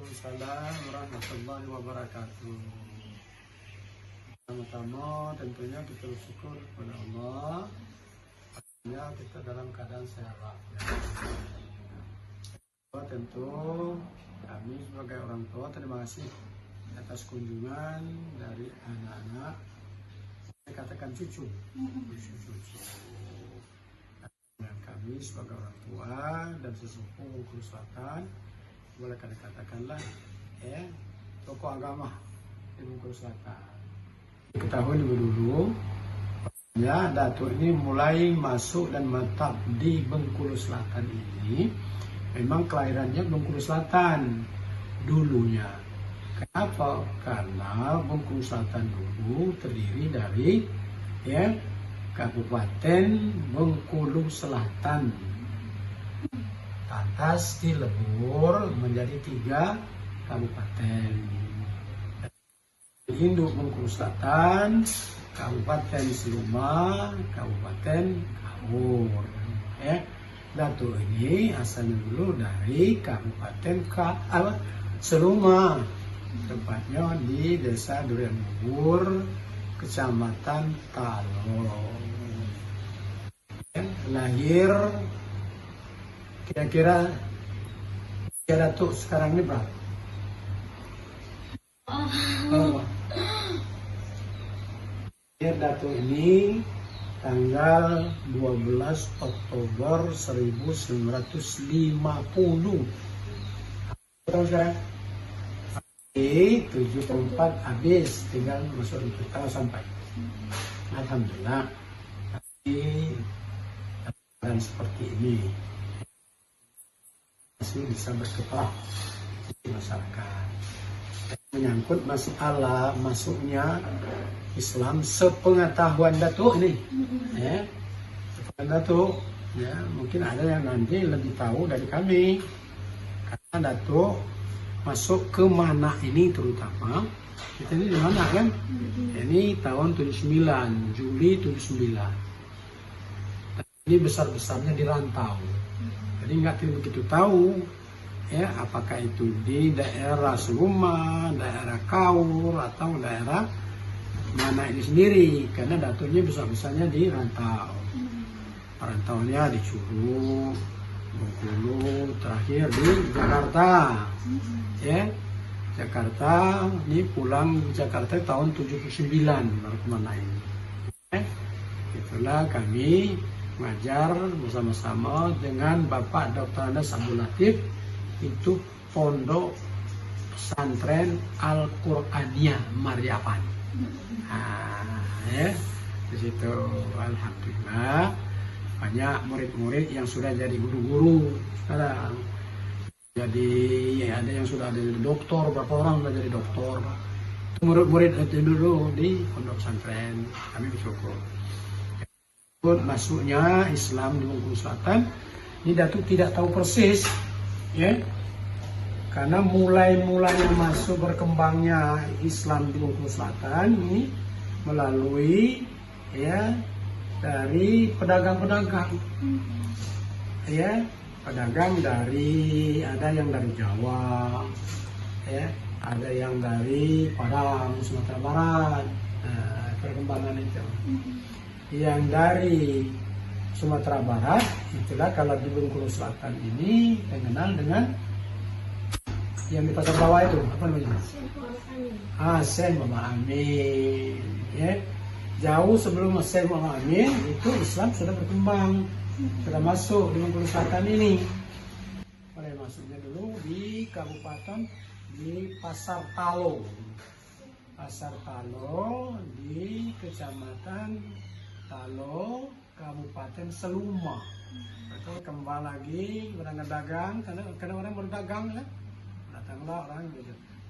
Waalaikumsalam warahmatullahi wabarakatuh. Pertama-tama tentunya kita bersyukur kepada Allah. Akhirnya kita dalam keadaan sehat. Tentu kami sebagai orang tua terima kasih atas kunjungan dari anak-anak. Saya katakan cucu. Dan kami sebagai orang tua dan sesepuh Bengkulu Selatan, boleh katakanlah tokoh agama di Bengkulu Selatan. Ketahui lebih dulu, ya Datuk ini mulai masuk dan mantap di Bengkulu Selatan ini. Memang kelahirannya Bengkulu Selatan dulunya. Kenapa? Karena Bengkulu Selatan dulu terdiri dari Kabupaten Bengkulu Selatan. Lantas dilebur menjadi 3 kabupaten. Induk Bengkulu Selatan, Kabupaten Seluma, Kabupaten Kaur. Datuk ini asalnya dulu dari Kabupaten Seluma, tempatnya di Desa Durian Bubur, Kecamatan Talong. Lahir kira-kira usia Datuk sekarang ini berapa? Datuk ini tanggal 12 Oktober 1950. Tahun sekarang? 74 habis, tinggal masuk di tahun sampai. Alhamdulillah. Tapi dan seperti ini masih bisa berkembang di masyarakat. Menyangkut masalah masuknya Islam sepengetahuan Datuk ini, sepengetahuan Datuk, mungkin ada yang nanti lebih tahu dari kami, karena Datuk masuk ke mana ini terutama, kita ini di mana kan? Ini tahun 79, Juli 79. Ini besar-besarnya di rantau, jadi nggak begitu tahu apakah itu di daerah Seluma, daerah Kaur, atau daerah mana ini sendiri, karena Datuknya besar-besarnya di rantau. Rantaunya di Curug, Bengkulu, terakhir di Jakarta. Jakarta, ini pulang Jakarta tahun 79 baru kemana ini. Itulah kami mengajar bersama-sama dengan Bapak Dr. Andes Abdul Latif, itu Pondok Pesantren Al-Qur'aniyah Maryapan. Di situ alhamdulillah banyak murid-murid yang sudah jadi guru-guru sekarang. Jadi ada yang sudah jadi doktor, berapa orang sudah jadi doktor. Itu murid-murid itu dulu di Pondok Pesantren, kami bersyukur. Masuknya Islam di Bengkulu Selatan ini Datuk tidak tahu persis, karena mulai masuk berkembangnya Islam di Bengkulu Selatan ini melalui dari pedagang-pedagang, pedagang dari, ada yang dari Jawa, ada yang dari Padang, Sumatera Barat, perkembangan itu. Yang dari Sumatera Barat, itulah kalau di Bengkulu Selatan ini terkenal dengan yang di pasar bawah itu, apa namanya? Syekh Muhammad Amin. Jauh sebelum Syekh Muhammad Amin, itu Islam sudah berkembang, sudah masuk di Bengkulu Selatan ini. Mulai masuknya dulu di kabupaten, di Pasar Talo. Pasar Talo di Kecamatan Talo, Kabupaten Seluma. Betul, kembali lagi berdagang, karena orang berdagang ya. Datanglah orang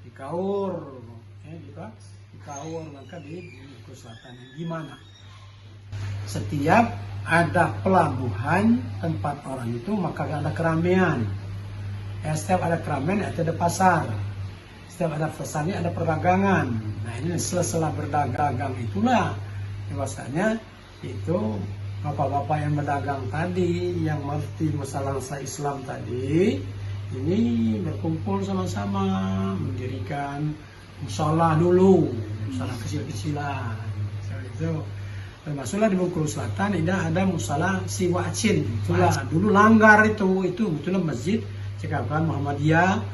di Kaur, di Kaur, maka di Bengkulu Selatan. Gimana? Setiap ada pelabuhan tempat orang itu, maka ada keramaian. Setiap ada keramaian, ada pasar. Setiap ada pasarnya ada perdagangan. Nah ini sela-sela berdagang itulah bahwasanya itu bapak-bapak yang berdagang tadi, yang mengerti masalah Islam tadi, ini berkumpul sama-sama mendirikan musola dulu, musola kecil-kecilan. Itu termasuklah di Bengkulu Selatan ini ada musola Siwacin. Itulah dulu langgar itu itulah masjid Cekapan Muhammadiyah.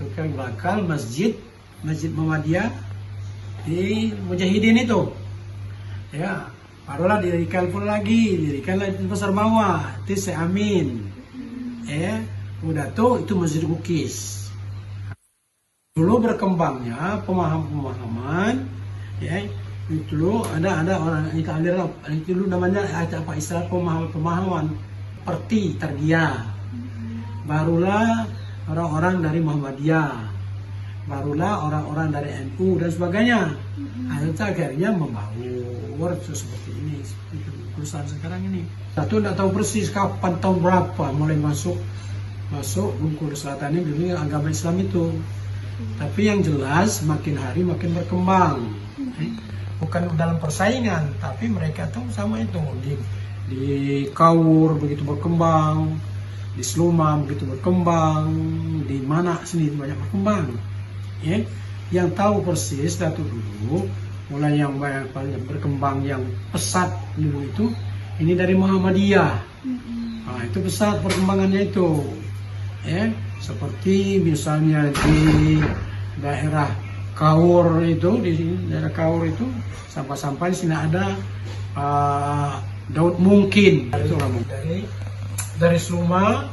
Tukang bakal masjid Muhammadiyah di Mujahidin itu. Ya, barulah didirikan pun lagi, didirikanlah di Pasar Bawah, itu Amin. Udah tuh itu Masjid Kukis. Dulu berkembangnya pemahaman, ya, itu dulu ada orang itu aliran itu dulu namanya apa istilah pemahaman seperti tergia. Barulah orang-orang dari Muhammadiyah, barulah orang-orang dari NU dan sebagainya. Akhirnya membaur seperti ini, seperti perusahaan sekarang ini. Satu tidak tahu persis kapan, tahun berapa mulai masuk Bengkulu Selatan ini dunia agama Islam itu. Tapi yang jelas makin hari makin berkembang. Bukan dalam persaingan, tapi mereka tuh sama itu di Kaur begitu berkembang, di Seluma begitu berkembang, di mana sini banyak berkembang. Yang tahu persis Datuk dulu mulai yang paling berkembang yang pesat dulu itu ini dari Muhammadiyah. Nah, itu pesat perkembangannya itu. Seperti misalnya di daerah Kaur itu, di daerah Kaur itu sampai di sini ada Daud Mungkin. Itu dari Seluma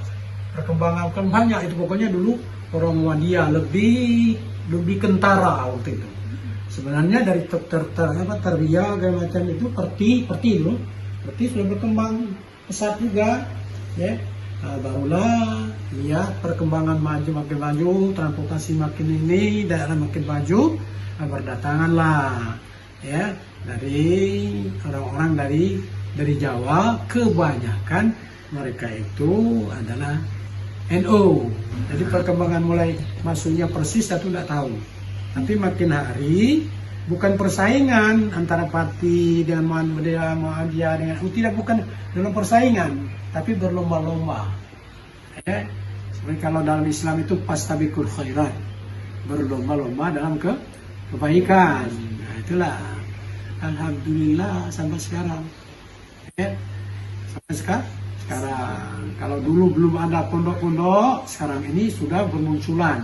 perkembangan kan banyak itu, pokoknya dulu orang Muhammadiyah lebih kentara waktu itu. Sebenarnya dari teria kayak macam itu perti dulu, sudah berkembang pesat juga, ya. Nah, barulah lihat perkembangan makin maju, transportasi makin ini, daerah makin maju, berdatanganlah, ya, dari orang-orang dari Jawa, kebanyakan mereka itu adalah NU. Jadi perkembangan mulai masuknya persis satu tidak tahu. Tapi makin hari bukan persaingan antara parti dengan Muhammadiyah dengan tidak, bukan dalam persaingan, tapi berlomba-lomba. Seperti kalau dalam Islam itu fastabiqul khairat, berlomba-lomba dalam kebaikan. Nah, itulah alhamdulillah sampai sekarang. Sampai sekarang kalau dulu belum ada pondok-pondok, sekarang ini sudah bermunculan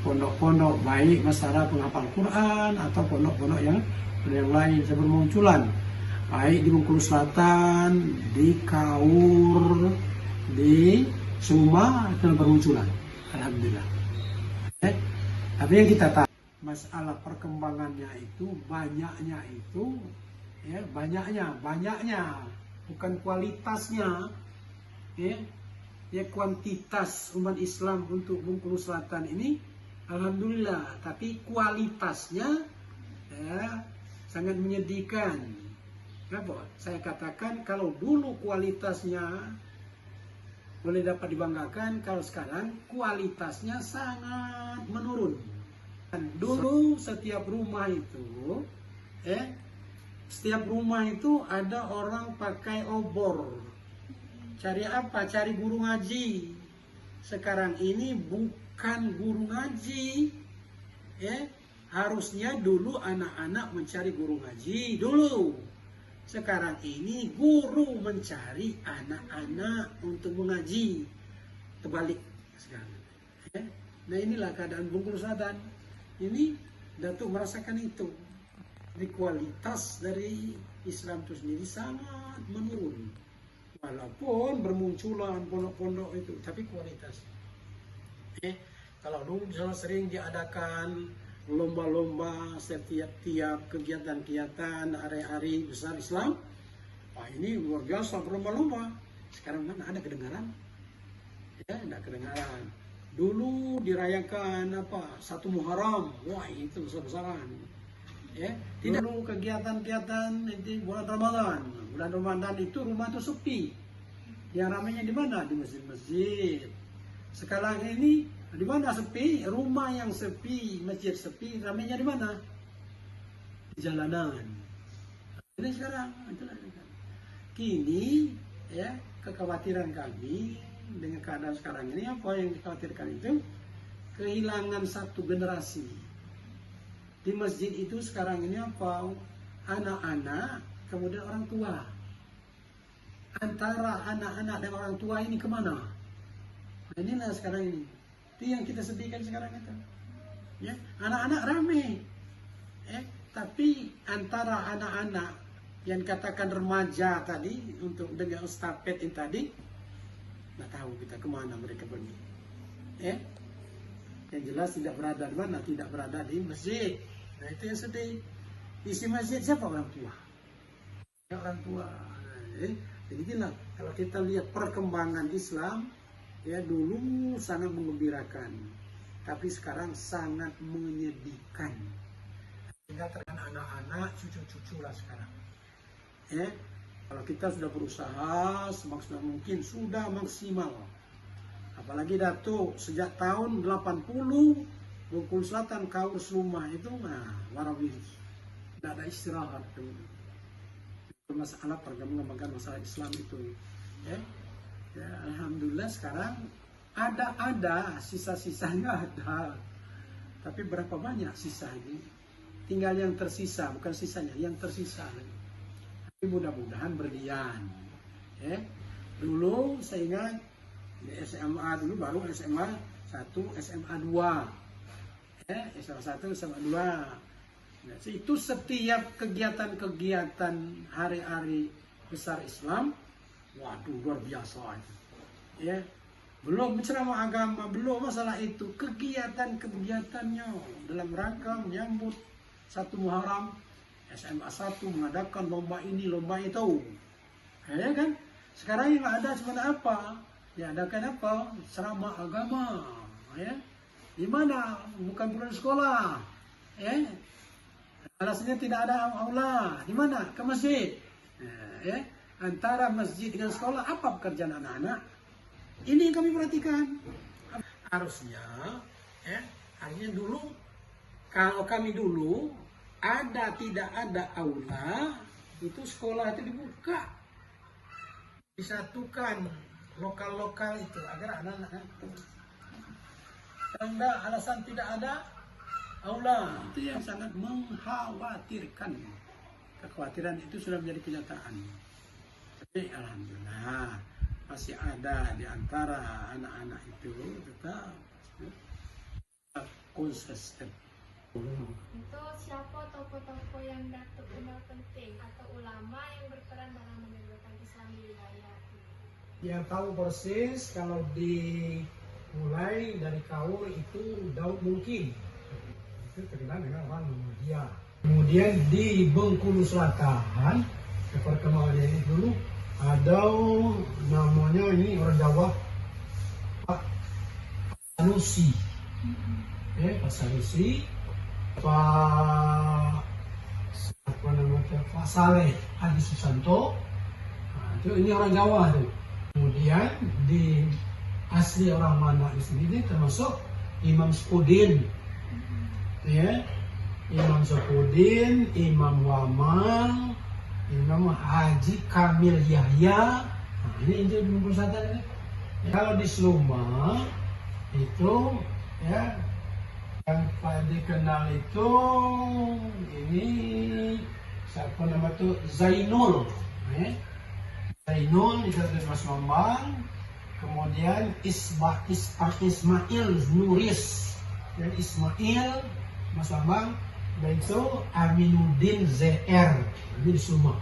pondok-pondok, baik masyarakat penghafal Quran atau pondok-pondok yang lain sudah bermunculan, baik di Bengkulu Selatan, di Kaur, di Suma sudah bermunculan, alhamdulillah. Tapi yang kita tahu masalah perkembangannya itu banyaknya, bukan kualitasnya, ya kuantitas umat Islam untuk Bengkulu Selatan ini alhamdulillah, tapi kualitasnya sangat menyedihkan. Kenapa? Saya katakan kalau dulu kualitasnya boleh dapat dibanggakan, kalau sekarang kualitasnya sangat menurun. Dulu setiap rumah itu ada orang pakai obor. Cari apa? Cari guru ngaji. Sekarang ini bukan guru ngaji. Harusnya dulu anak-anak mencari guru ngaji dulu. Sekarang ini guru mencari anak-anak untuk mengaji. Terbalik sekarang. Nah, inilah keadaan Bengkulu Selatan. Ini Datuk merasakan itu. Di kualitas dari Islam itu sendiri sangat menurun. Walaupun bermunculan pondok-pondok itu, tapi kualitas. Kalau dulu misalnya sering diadakan lomba-lomba setiap kegiatan-kegiatan hari-hari besar Islam, ini luar biasa berlomba-lomba. Sekarang mana ada kedengaran? Tidak kedengaran. Dulu dirayakan satu Muharram, wah itu besar-besaran. Tidak dulu kegiatan-kegiatan di bulan Ramadan. Bulan Ramadan itu rumah itu sepi. Yang ramainya di mana? Di masjid-masjid. Sekarang ini di mana sepi? Rumah yang sepi, masjid sepi, ramainya di mana? Di jalanan. Ini sekarang itulah. Kini kekhawatiran kami dengan keadaan sekarang ini, apa yang dikhawatirkan itu kehilangan satu generasi. Di masjid itu sekarang ini apa? Anak-anak, kemudian orang tua. Antara anak-anak dan orang tua ini kemana? Nah, inilah sekarang ini. Itu yang kita sedihkan sekarang itu. Ya, anak-anak rame. Tapi antara anak-anak yang katakan remaja tadi untuk dengan Ustaz Pet ini tadi, nggak tahu kita kemana mereka pergi. Yang jelas tidak berada di mana, tidak berada di masjid. Nah itu yang sedih. Isi masjid siapa? Orang tua. Ya, orang tua. Jadi inilah kalau kita lihat perkembangan Islam, ya dulu sangat menggembirakan, tapi sekarang sangat menyedihkan. Sehingga terkena anak-anak, cucu-cucu lah sekarang. Kalau kita sudah berusaha semaksimal mungkin, sudah maksimal. Apalagi Datuk sejak tahun 80 Bengkulu Selatan Kaur Selumah itu warawiri. Tidak ada istirahat. Masalah mengembangkan masalah Islam itu. Ya, alhamdulillah sekarang ada sisa-sisanya ada. Tapi berapa banyak sisa ini? Tinggal yang tersisa, bukan sisanya, yang tersisa. Tapi mudah-mudahan berlian. Dulu saya ingat di SMA dulu baru SMA 1, SMA 2. SMA 1, SMA 2. Nah, itu setiap kegiatan-kegiatan hari-hari besar Islam, waduh luar biasa itu. Belum ceramah agama, belum masalah itu, kegiatan-kegiatannya dalam rangka menyambut 1 Muharram. SMA 1 mengadakan lomba ini, lomba itu. Kan? Sekarang yang ada cuma apa? Diadakan apa? Ceramah agama. Di mana? Bukan bulan sekolah. Alasannya tidak ada aula. Di mana? Ke masjid. Antara masjid dengan sekolah, apa pekerjaan anak-anak? Ini yang kami perhatikan. Harusnya dulu, kalau kami dulu tidak ada aula, itu sekolah itu dibuka, disatukan lokal-lokal itu agar anak-anak. Kalau alasan tidak ada aula, itu yang sangat mengkhawatirkan. Kekhawatiran itu sudah menjadi kenyataan. Tapi alhamdulillah masih ada di antara anak-anak itu tetap konsisten. Itu siapa tokoh-tokoh yang Datuk kenal penting atau ulama yang berperan dalam menegakkan Islam di wilayah? Yang tahu persis kalau dimulai dari Kaur itu Daud Mungkin. Itu terkenal dengan orang Muhammadiyah. Kemudian di Bengkulu Selatan, perkembangannya ini dulu ada namanya ini orang Jawa, Pak Sanusi. Pak Sanusi, Pak Saleh Haji Susanto. Itu ini orang Jawa tuh. Kemudian di asli orang mana di sini termasuk Imam Sukudin. Imam Sukudin, Imam Wamal, Imam Haji Kamil Yahya. Ini Injil 21 ini. Kalau di Seluma itu yang dikenal itu ini siapa nama itu Zainul. Zainul itu dari Mas Bambang. Kemudian Ismail Nuris dan Ismail Mas Bambang, dan itu Aminuddin ZR, ini di Suma.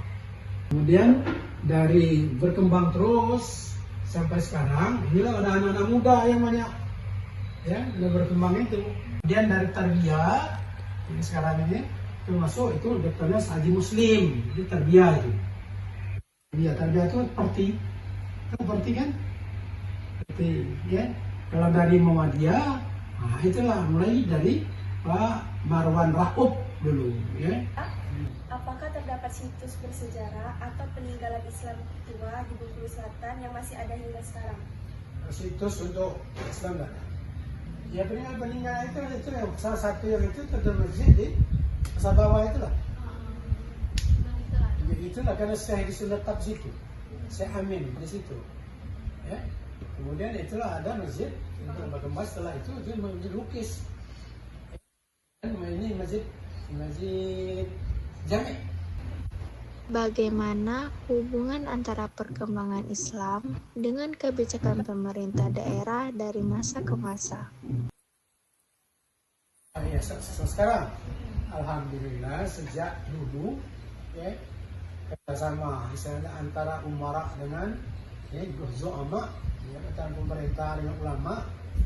Kemudian dari berkembang terus sampai sekarang, inilah ada anak-anak muda yang banyak, udah berkembang itu. Kemudian dari tarbiyah, ini sekarang ini termasuk itu dokternya Haji Muslim, itu tarbiyah itu. Tarbiyah itu seperti kan? Seperti, Kalau dari Muhammadiyah, itulah mulai dari Pak Marwan Raub dulu. Apakah terdapat situs bersejarah atau peninggalan Islam tua di Bengkulu Selatan yang masih ada hingga sekarang? Situs untuk Islam ada. Ya peninggalan itu yang salah satu yang itu terdapat masjid di Pasar Bawah itulah. Itulah karena saya disunat di situ. Saya amin di situ. Kemudian itulah ada masjid untuk berkembang, setelah itu dia melukis. Dan ini masjid Jami. Bagaimana hubungan antara perkembangan Islam dengan kebijakan pemerintah daerah dari masa ke masa? Ya, sekarang alhamdulillah sejak dulu ya, kerjasama misalnya antara umara dengan ya, zu'ama ya, antara pemerintah dengan ulama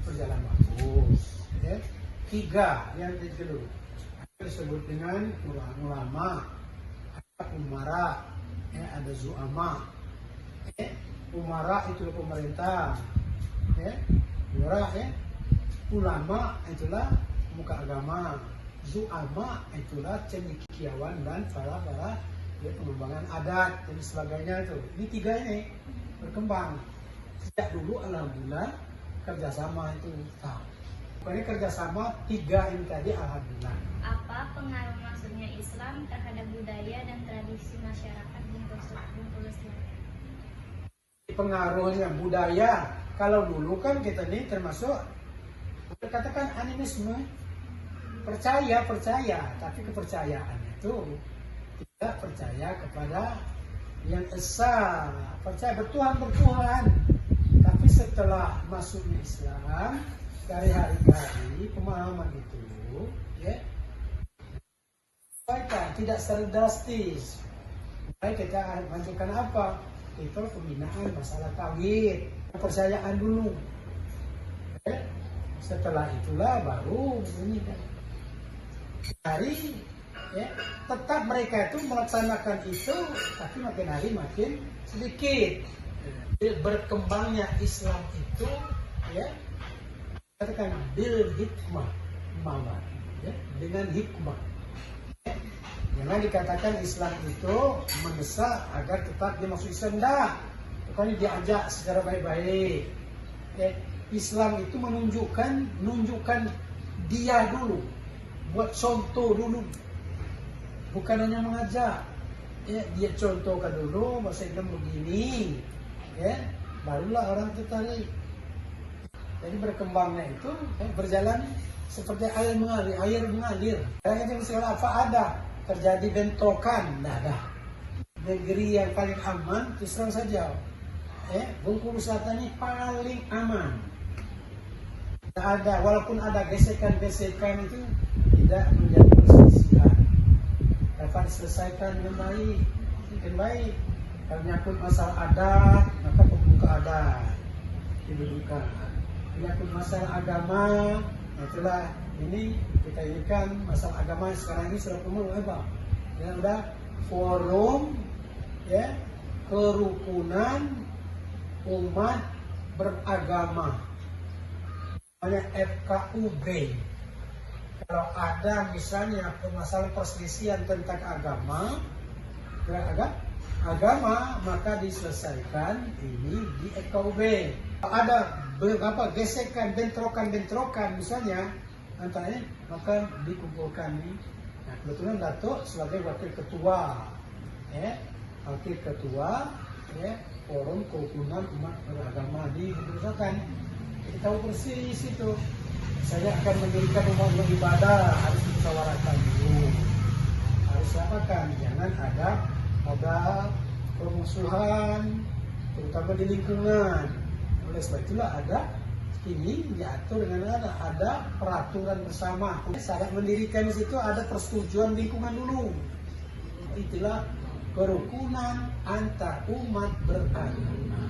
berjalan bagus ya. 3 yang dulu disebut dengan ulama, ada umara ya, ada zu'ama ya. Umara itu pemerintah ya, umara ya, ulama itulah muka agama, zu'ama itulah cendekiawan dan para ya, pengembangan adat dan sebagainya itu. Ini 3 ini berkembang sejak dulu alhamdulillah kerjasama itu tahu. Pokoknya kerjasama 3 ini tadi alhamdulillah. Apa pengaruh masuknya Islam terhadap budaya dan tradisi masyarakat Bengkulu Selatan? Pengaruhnya budaya, kalau dulu kan kita ini termasuk katakan animisme, percaya, tapi kepercayaannya itu tidak percaya kepada yang esa, percaya bertuhan. Tapi setelah masuknya Islam, dari hari ke hari pemahaman itu ya, tidak secara drastis. Baik, kita lanjutkan apa? Itu pembinaan masalah tauhid, kepercayaan dulu. Ya. Setelah itulah baru ini kan. Hari ya, tetap mereka itu melaksanakan itu, tapi makin hari makin sedikit. Berkembangnya Islam itu ya, katakan bil hikmah, ya, dengan hikmah. Jangan dikatakan Islam itu mendesak agar tetap dia masuk Islam, enggak. Pokoknya diajak secara baik-baik. Ya, Islam itu menunjukkan dia dulu, buat contoh dulu, bukan hanya mengajak. Ya, dia contohkan dulu bahasa Islam begini, ya, barulah orang tertarik. Jadi berkembangnya itu berjalan seperti air mengalir. Kadang-kadang misalnya apa ada terjadi bentrokan, ada. Negeri yang paling aman Islam saja. Bengkulu Selatan ini paling aman. Tidak ada, walaupun ada gesekan-gesekan itu tidak menjadi perselisihan. Dapat diselesaikan dengan baik. Kalau nyangkut masalah adat, maka pembuka adat didudukan. Menyangkut masalah agama, itulah ini kita inikan masalah agama sekarang ini sudah penuh apa? Ya udah forum ya kerukunan umat beragama, namanya FKUB. Kalau ada misalnya permasalahan perselisihan tentang agama, maka diselesaikan ini di FKUB. Ada beberapa gesekan, bentrokan misalnya antaranya, maka dikumpulkan nih. Nah, kebetulan Datuk sebagai wakil ketua forum kerukunan umat beragama di Bengkulu Selatan. Kita tahu persis itu. Saya akan mendirikan rumah ibadah, harus dimusyawarahkan dulu. Harus siapakan, jangan ada permusuhan, terutama di lingkungan. Oleh sebab itulah ada ini diatur dengan ada peraturan bersama. Saat mendirikan di situ ada persetujuan lingkungan dulu. Itulah kerukunan antar umat beragama.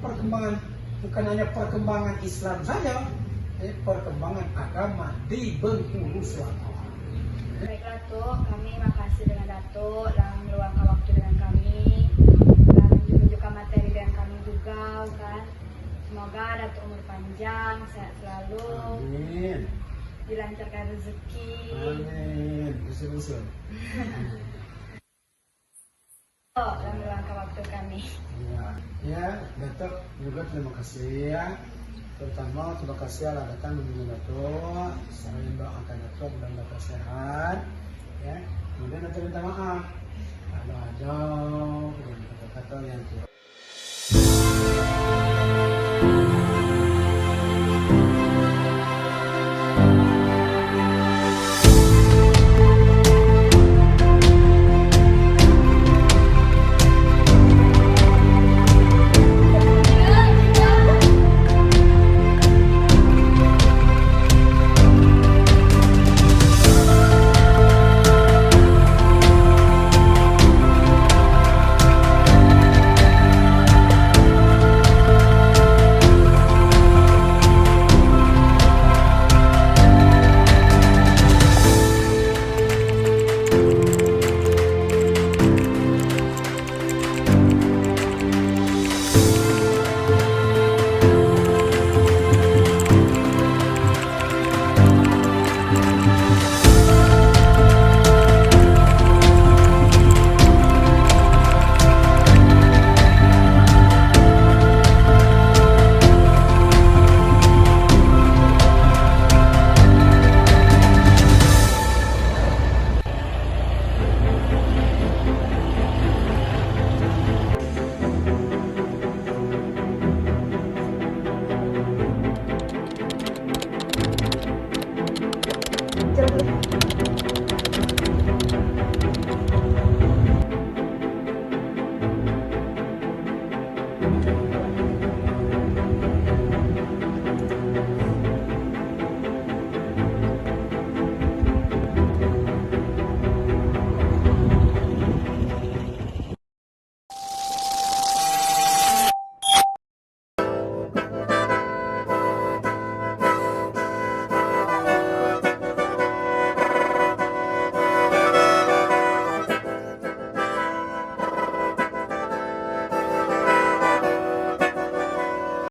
Perkembangan bukan hanya perkembangan Islam saja, perkembangan agama di Bengkulu Selatan. Baiklah Datuk, kami makasih dengan Datuk telah meluangkan waktu dengan kami, telah menunjukkan materi dengan kami juga kan. Semoga Datuk umur panjang, sehat selalu. Amin. Dilancarkan rezeki. Amin. Usul-usul. Telah meluangkan waktu kami. Ya, Datuk juga terima kasih ya. Terutama terima kasih lah datang mengunjungi Datuk. Saya mendoakan Datuk dan Datuk sehat. Ya, kemudian Datuk minta maaf kalau ada kata-kata yang